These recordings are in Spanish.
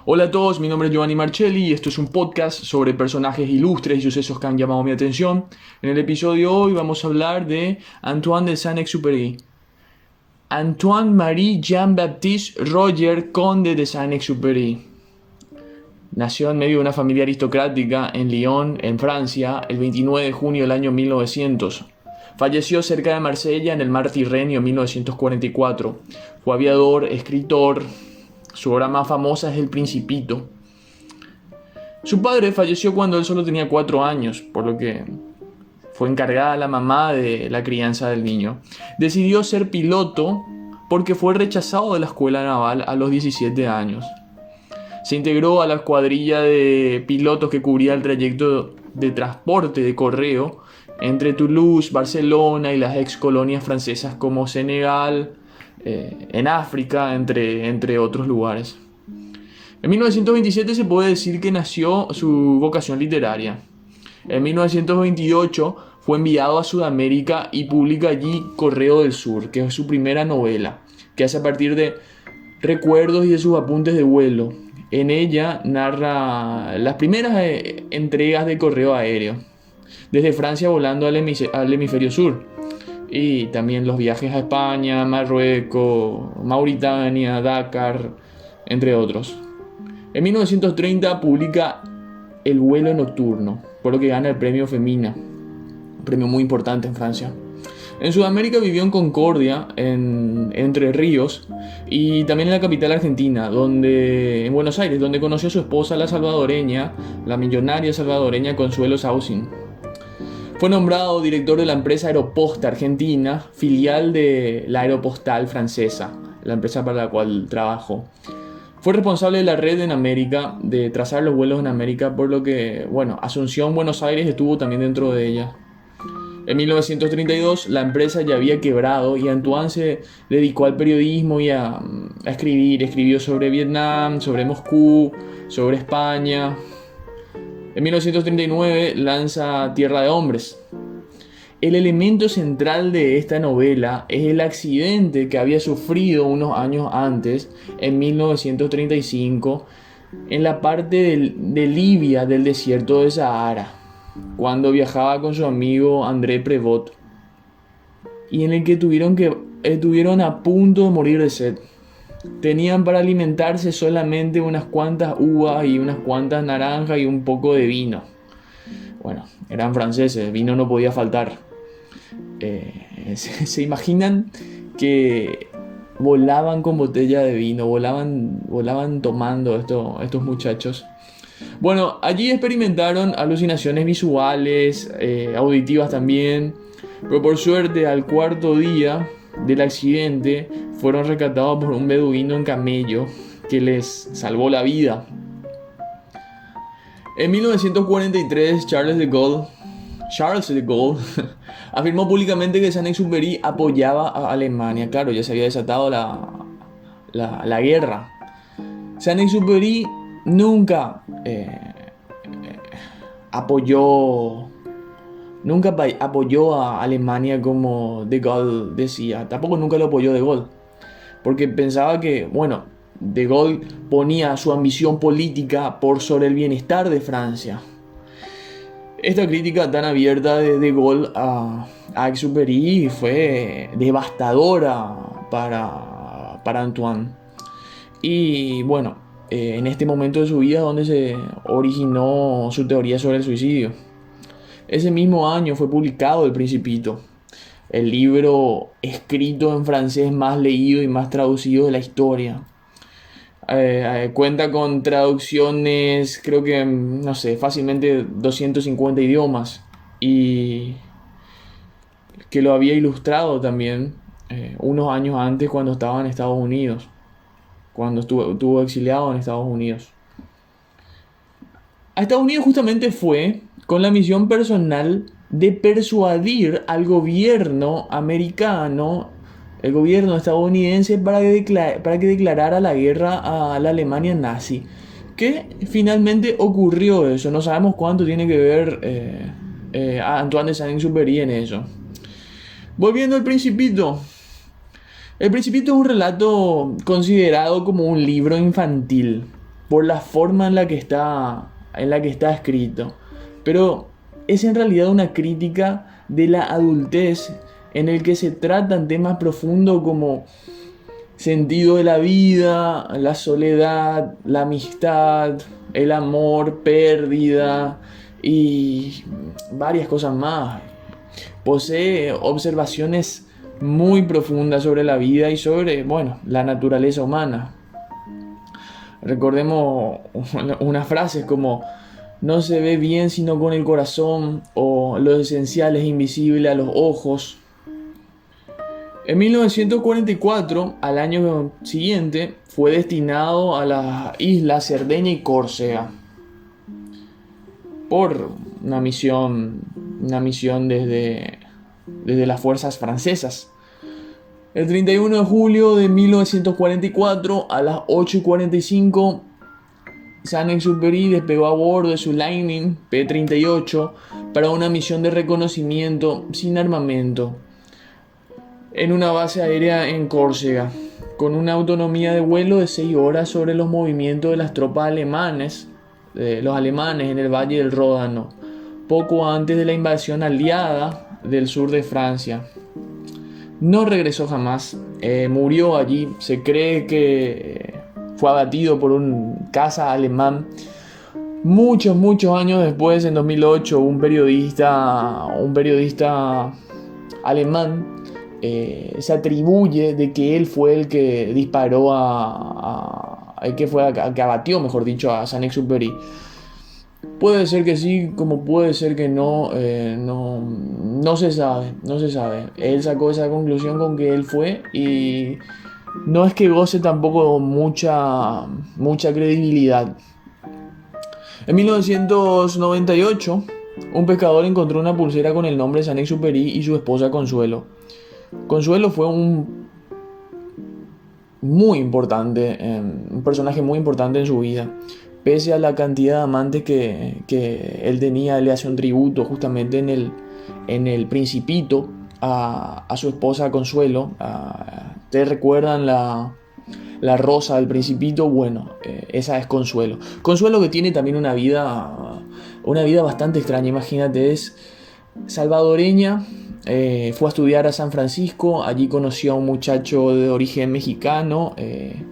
Hola a todos, mi nombre es Giovanni Marcelli y esto es un podcast sobre personajes ilustres y sucesos que han llamado mi atención. En el episodio de hoy vamos a hablar de Antoine de Saint-Exupéry. Antoine-Marie Jean-Baptiste Roger Conde de Saint-Exupéry nació en medio de una familia aristocrática en Lyon, en Francia, el 29 de junio del año 1900. Falleció cerca de Marsella en el mar Tirrenio en 1944. Fue aviador, escritor. Su obra más famosa es El Principito. Su padre falleció cuando él solo tenía 4 años, por lo que fue encargada la mamá de la crianza del niño. Decidió ser piloto porque fue rechazado de la escuela naval a los 17 años. Se integró a la escuadrilla de pilotos que cubría el trayecto de transporte de correo entre Toulouse, Barcelona y las ex colonias francesas como Senegal, en África, entre otros lugares. En 1927 se puede decir que nació su vocación literaria. En 1928 fue enviado a Sudamérica y publica allí Correo del Sur, que es su primera novela, que hace a partir de recuerdos y de sus apuntes de vuelo. En ella narra las primeras entregas de correo aéreo, desde Francia volando al hemisferio sur, y también los viajes a España, Marruecos, Mauritania, Dakar, entre otros. En 1930 publica El vuelo nocturno, por lo que gana el premio Femina, un premio muy importante en Francia. En Sudamérica vivió en Concordia, en Entre Ríos, y también en la capital argentina, en Buenos Aires, donde conoció a su esposa, la millonaria salvadoreña Consuelo Sauzin. Fue nombrado director de la empresa Aeroposta Argentina, filial de la Aeropostal francesa, la empresa para la cual trabajó. Fue responsable de la red en América, de trazar los vuelos en América, por lo que, Asunción, Buenos Aires estuvo también dentro de ella. En 1932 la empresa ya había quebrado y Antoine se dedicó al periodismo y a escribir. Escribió sobre Vietnam, sobre Moscú, sobre España. En 1939 lanza Tierra de Hombres. El elemento central de esta novela es el accidente que había sufrido unos años antes, en 1935, en la parte de Libia del desierto de Sahara, cuando viajaba con su amigo André Prevot, y en el que estuvieron a punto de morir de sed. Tenían para alimentarse solamente unas cuantas uvas y unas cuantas naranjas y un poco de vino. Bueno, eran franceses, vino no podía faltar. ¿Se imaginan que volaban con botella de vino? Volaban tomando estos muchachos. Bueno, allí experimentaron alucinaciones visuales, auditivas también, pero por suerte al cuarto día del accidente fueron rescatados por un beduino en camello que les salvó la vida. En 1943 Charles de Gaulle afirmó públicamente que Saint-Exupéry apoyaba a Alemania. Claro, ya se había desatado la guerra. Saint-Exupéry nunca apoyó a Alemania como De Gaulle decía. Tampoco nunca lo apoyó De Gaulle, porque pensaba que, De Gaulle ponía su ambición política por sobre el bienestar de Francia. Esta crítica tan abierta de Gaulle a Exupéry fue devastadora para Antoine. Y en este momento de su vida donde se originó su teoría sobre el suicidio. Ese mismo año fue publicado El Principito, el libro escrito en francés más leído y más traducido de la historia. Cuenta con traducciones, creo que, fácilmente 250 idiomas, y que lo había ilustrado también unos años antes cuando estaba en Estados Unidos, cuando estuvo exiliado en Estados Unidos. A Estados Unidos justamente fue con la misión personal de persuadir al gobierno americano, el gobierno estadounidense, para que declarara la guerra a la Alemania nazi. Que finalmente ocurrió eso. No sabemos cuánto tiene que ver Antoine de Saint-Exupéry en eso. Volviendo al Principito. El Principito es un relato considerado como un libro infantil. por la forma en la que está escrito. Pero es en realidad una crítica de la adultez en el que se tratan temas profundos como sentido de la vida, la soledad, la amistad, el amor, pérdida y varias cosas más. Posee observaciones muy profundas sobre la vida y sobre, bueno, la naturaleza humana. Recordemos unas frases como: no se ve bien sino con el corazón, o lo esencial es invisible a los ojos. En 1944, al año siguiente, fue destinado a las islas Cerdeña y Córcega por una misión desde las fuerzas francesas. El 31 de julio de 1944, a las 8:45, Saint-Exupéry despegó a bordo de su Lightning P-38 para una misión de reconocimiento sin armamento en una base aérea en Córcega, con una autonomía de vuelo de 6 horas sobre los movimientos de las tropas alemanes en el Valle del Ródano, poco antes de la invasión aliada del sur de Francia. No regresó jamás, murió allí. Se cree que fue abatido por un caza alemán. Muchos años después, en 2008, un periodista alemán se atribuye de que él fue el que disparó que abatió, mejor dicho, a Saint-Exupéry. Puede ser que sí, como puede ser que no, no se sabe. Él sacó esa conclusión con que él fue, y no es que goce tampoco mucha credibilidad. En 1998, un pescador encontró una pulsera con el nombre de Saint-Exupéry y su esposa Consuelo. Consuelo fue un personaje muy importante en su vida. Pese a la cantidad de amantes que él tenía, él le hace un tributo justamente en el Principito a su esposa Consuelo. ¿Te recuerdan la rosa del Principito? Bueno, esa es Consuelo. Consuelo, que tiene también una vida bastante extraña. Imagínate, es salvadoreña. Fue a estudiar a San Francisco. Allí conoció a un muchacho de origen mexicano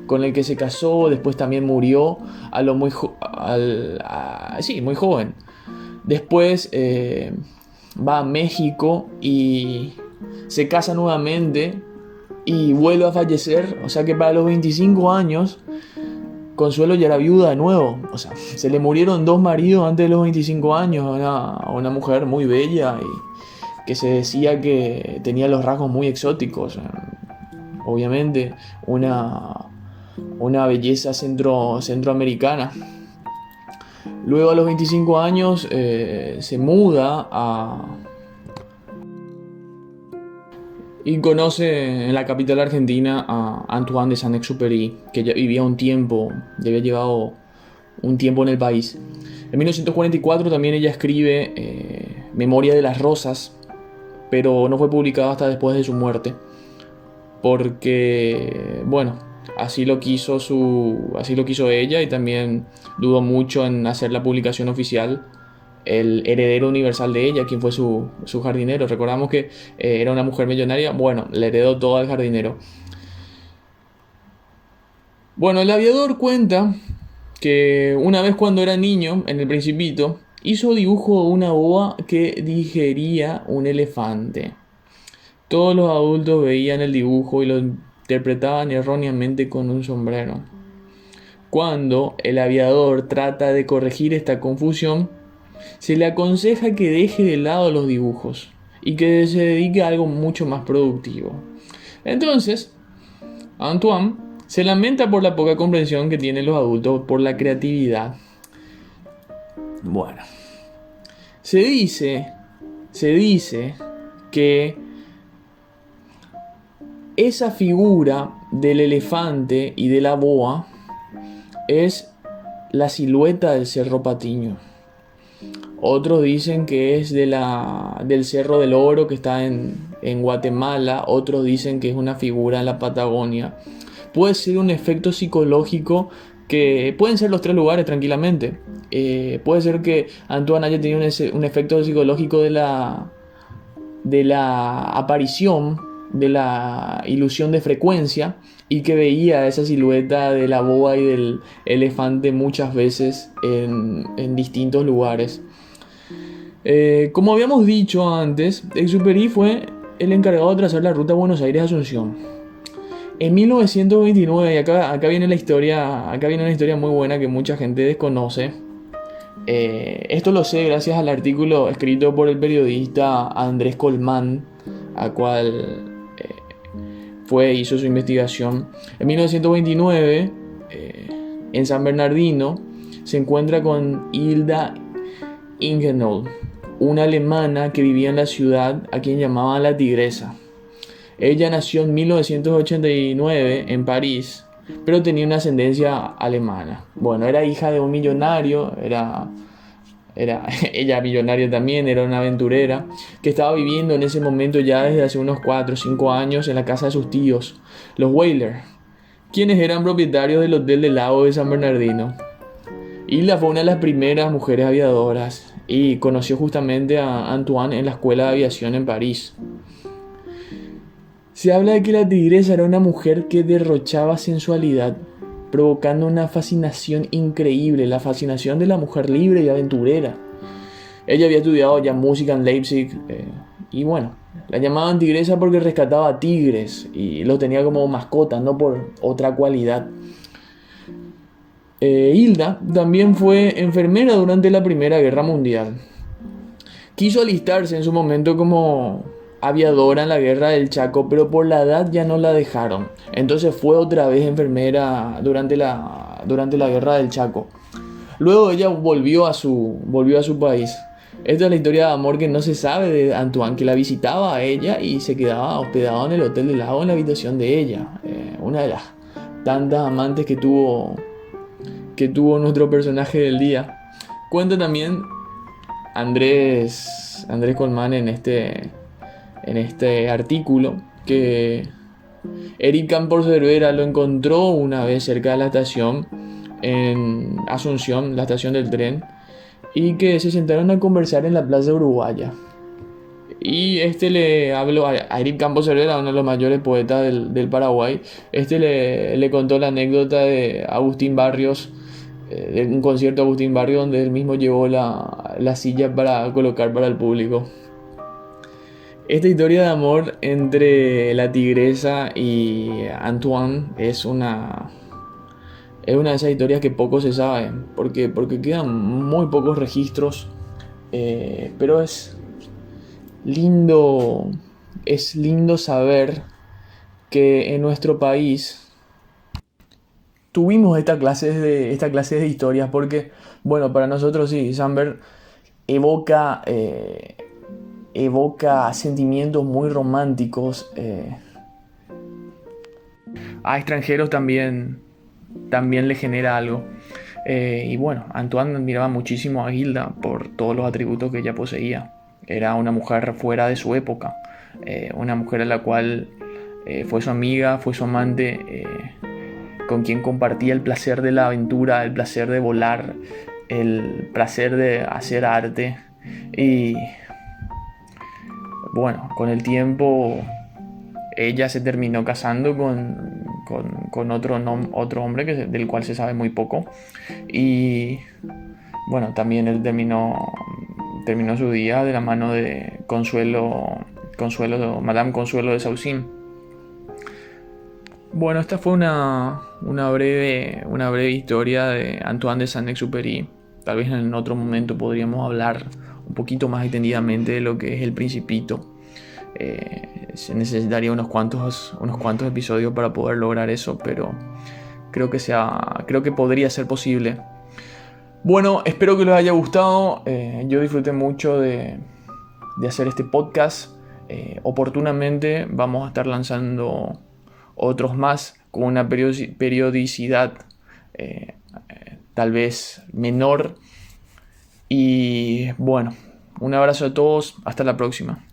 con el que se casó. Después también murió muy joven. Después va a México y se casa nuevamente y vuelve a fallecer. O sea que para los 25 años Consuelo ya era viuda de nuevo. O sea, se le murieron 2 maridos antes de los 25 años. A una mujer muy bella y que se decía que tenía los rasgos muy exóticos. Obviamente, una belleza centroamericana. Luego, a los 25 años, se muda y conoce en la capital argentina a Antoine de Saint-Exupéry, que ya había llevado un tiempo en el país. En 1944 también ella escribe Memoria de las Rosas, pero no fue publicado hasta después de su muerte, porque, bueno, así lo quiso ella, y también dudó mucho en hacer la publicación oficial el heredero universal de ella, quien fue su jardinero. Recordamos que era una mujer millonaria. Bueno, le heredó todo al jardinero. Bueno, el aviador cuenta que una vez, cuando era niño, en el Principito, hizo dibujo de una boa que digería un elefante. Todos los adultos veían el dibujo y lo interpretaban erróneamente con un sombrero. Cuando el aviador trata de corregir esta confusión, se le aconseja que deje de lado los dibujos y que se dedique a algo mucho más productivo. Entonces, Antoine se lamenta por la poca comprensión que tienen los adultos por la creatividad. Bueno, se dice que esa figura del elefante y de la boa es la silueta del Cerro Patiño. Otros dicen que es del Cerro del Oro, que está en Guatemala. Otros dicen que es una figura en la Patagonia. Puede ser un efecto psicológico que pueden ser los tres lugares tranquilamente. Puede ser que Antoine haya tenido un efecto psicológico de la aparición, de la ilusión de frecuencia, y que veía esa silueta de la boa y del elefante muchas veces en distintos lugares. Como habíamos dicho antes, Exupéry fue el encargado de trazar la ruta Buenos Aires-Asunción. En 1929, y acá viene una historia muy buena que mucha gente desconoce. Esto lo sé gracias al artículo escrito por el periodista Andrés Colmán, a cual hizo su investigación. En 1929, en San Bernardino, se encuentra con Hilda Ingenohl, una alemana que vivía en la ciudad, a quien llamaban la Tigresa. Ella nació en 1989 en París, pero tenía una ascendencia alemana. Bueno, era hija de un millonario, era ella millonaria también, era una aventurera, que estaba viviendo en ese momento ya desde hace unos 4 o 5 años en la casa de sus tíos, los Weyler, quienes eran propietarios del Hotel del Lago de San Bernardino. Hilda fue una de las primeras mujeres aviadoras y conoció justamente a Antoine en la escuela de aviación en París. Se habla de que la Tigresa era una mujer que derrochaba sensualidad, provocando una fascinación increíble, la fascinación de la mujer libre y aventurera. Ella había estudiado ya música en Leipzig y bueno, la llamaban Tigresa porque rescataba tigres y los tenía como mascota, no por otra cualidad. Hilda también fue enfermera durante la Primera Guerra Mundial. Quiso alistarse en su momento como aviadora en la Guerra del Chaco, pero por la edad ya no la dejaron. Entonces fue otra vez enfermera durante la Guerra del Chaco. Luego ella volvió a su país. Esta es la historia de amor que no se sabe de Antoine, que la visitaba a ella y se quedaba hospedado en el Hotel del Lago en la habitación de ella. Una de las tantas amantes que tuvo nuestro personaje del día. Cuenta también Andrés Colmán en este artículo que Eric Campos Cervera lo encontró una vez cerca de la estación en Asunción, la estación del tren, y que se sentaron a conversar en la Plaza Uruguaya. Y le habló a Eric Campos Cervera, uno de los mayores poetas del Paraguay. Le contó la anécdota de Agustín Barrios, de un concierto de Agustín Barrios, donde él mismo llevó la silla para colocar para el público. Esta historia de amor entre la Tigresa y Antoine es una de esas historias que poco se sabe, porque quedan muy pocos registros, pero es lindo saber que en nuestro país tuvimos esta clase de historias, porque bueno, para nosotros sí, Samber evoca sentimientos muy románticos. A extranjeros también le genera algo. Y bueno, Antoine admiraba muchísimo a Hilda por todos los atributos que ella poseía. Era una mujer fuera de su época, una mujer a la cual fue su amiga, fue su amante, con quien compartía el placer de la aventura, el placer de volar, el placer de hacer arte. Y bueno, con el tiempo ella se terminó casando con otro hombre del cual se sabe muy poco. Y bueno, también él terminó su día de la mano de Madame Consuelo de Saussure. Bueno, esta fue una breve historia de Antoine de Saint-Exupéry. Tal vez en otro momento podríamos hablar un poquito más extendidamente de lo que es El Principito. Se necesitaría unos cuantos episodios para poder lograr eso, pero creo que podría ser posible. Bueno, espero que les haya gustado. Yo disfruté mucho de hacer este podcast. Oportunamente vamos a estar lanzando otros más con una periodicidad tal vez menor. Y bueno, un abrazo a todos, hasta la próxima.